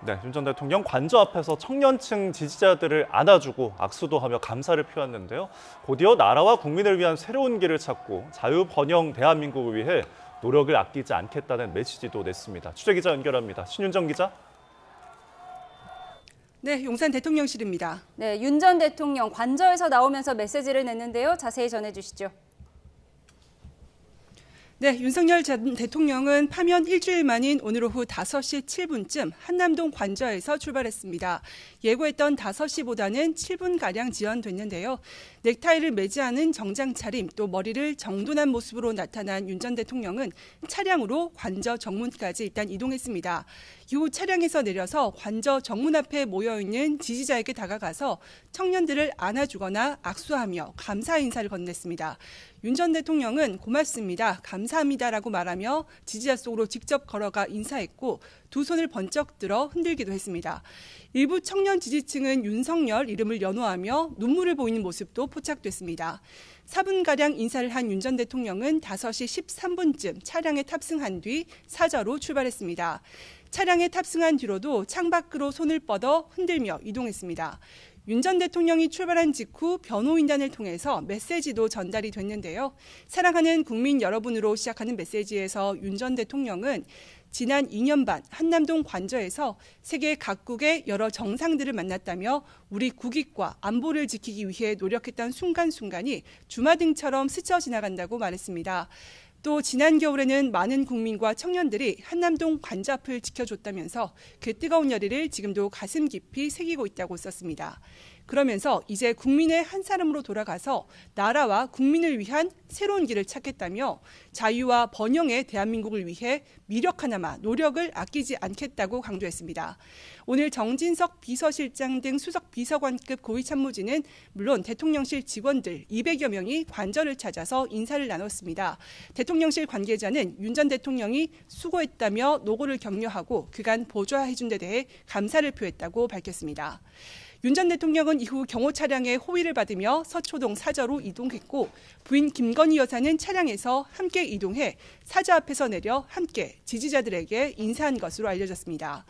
네, 윤 전 대통령 관저 앞에서 청년층 지지자들을 안아주고 악수도 하며 감사를 표했는데요. 곧이어 나라와 국민을 위한 새로운 길을 찾고 자유번영 대한민국을 위해 노력을 아끼지 않겠다는 메시지도 냈습니다. 취재기자 연결합니다. 신윤정 기자. 네, 용산 대통령실입니다. 네, 윤 전 대통령 관저에서 나오면서 메시지를 냈는데요. 자세히 전해주시죠. 네, 윤석열 전 대통령은 파면 일주일 만인 오늘 오후 5시 7분쯤 한남동 관저에서 출발했습니다. 예고했던 5시보다는 7분가량 지연됐는데요. 넥타이를 매지 않은 정장 차림, 또 머리를 정돈한 모습으로 나타난 윤 전 대통령은 차량으로 관저 정문까지 일단 이동했습니다. 이후 차량에서 내려서 관저 정문 앞에 모여있는 지지자에게 다가가서 청년들을 안아주거나 악수하며 감사 인사를 건넸습니다. 윤 전 대통령은 고맙습니다, 감사합니다라고 말하며 지지자 속으로 직접 걸어가 인사했고 두 손을 번쩍 들어 흔들기도 했습니다. 일부 청년 지지층은 윤석열 이름을 연호하며 눈물을 보이는 모습도 포착됐습니다. 4분가량 인사를 한 윤 전 대통령은 5시 13분쯤 차량에 탑승한 뒤 사저로 출발했습니다. 차량에 탑승한 뒤로도 창밖으로 손을 뻗어 흔들며 이동했습니다. 윤 전 대통령이 출발한 직후 변호인단을 통해서 메시지도 전달이 됐는데요. 사랑하는 국민 여러분으로 시작하는 메시지에서 윤 전 대통령은 지난 2년 반 한남동 관저에서 세계 각국의 여러 정상들을 만났다며 우리 국익과 안보를 지키기 위해 노력했던 순간순간이 주마등처럼 스쳐 지나간다고 말했습니다. 또 지난 겨울에는 많은 국민과 청년들이 한남동 관저 앞을 지켜줬다면서 그 뜨거운 열의를 지금도 가슴 깊이 새기고 있다고 썼습니다. 그러면서 이제 국민의 한 사람으로 돌아가서 나라와 국민을 위한 새로운 길을 찾겠다며 자유와 번영의 대한민국을 위해 미력 하나마 노력을 아끼지 않겠다고 강조했습니다. 오늘 정진석 비서실장 등 수석 비서관급 고위 참모진은 물론 대통령실 직원들 200여 명이 관저를 찾아서 인사를 나눴습니다. 대통령실 관계자는 윤 전 대통령이 수고했다며 노고를 격려하고 그간 보좌해준 데 대해 감사를 표했다고 밝혔습니다. 윤 전 대통령은 이후 경호 차량의 호위를 받으며 서초동 사저로 이동했고 부인 김건희 여사는 차량에서 함께 이동해 사저 앞에서 내려 함께 지지자들에게 인사한 것으로 알려졌습니다.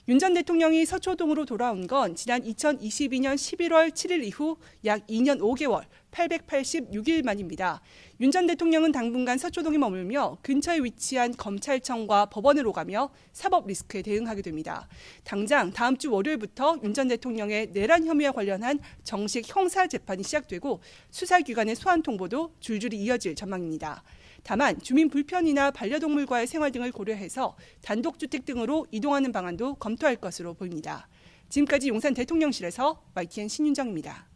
윤 전 대통령이 서초동으로 돌아온 건 지난 2022년 11월 7일 이후 약 2년 5개월 886일 만입니다. 윤 전 대통령은 당분간 서초동에 머물며 근처에 위치한 검찰청과 법원을 오가며 사법 리스크에 대응하게 됩니다. 당장 다음 주 월요일부터 윤 전 대통령의 내란 혐의와 관련한 정식 형사 재판이 시작되고 수사기관의 소환 통보도 줄줄이 이어질 전망입니다. 다만 주민 불편이나 반려동물과의 생활 등을 고려해서 단독주택 등으로 이동하는 방안도 검토할 것으로 보입니다. 지금까지 용산 대통령실에서 YTN 신윤정입니다.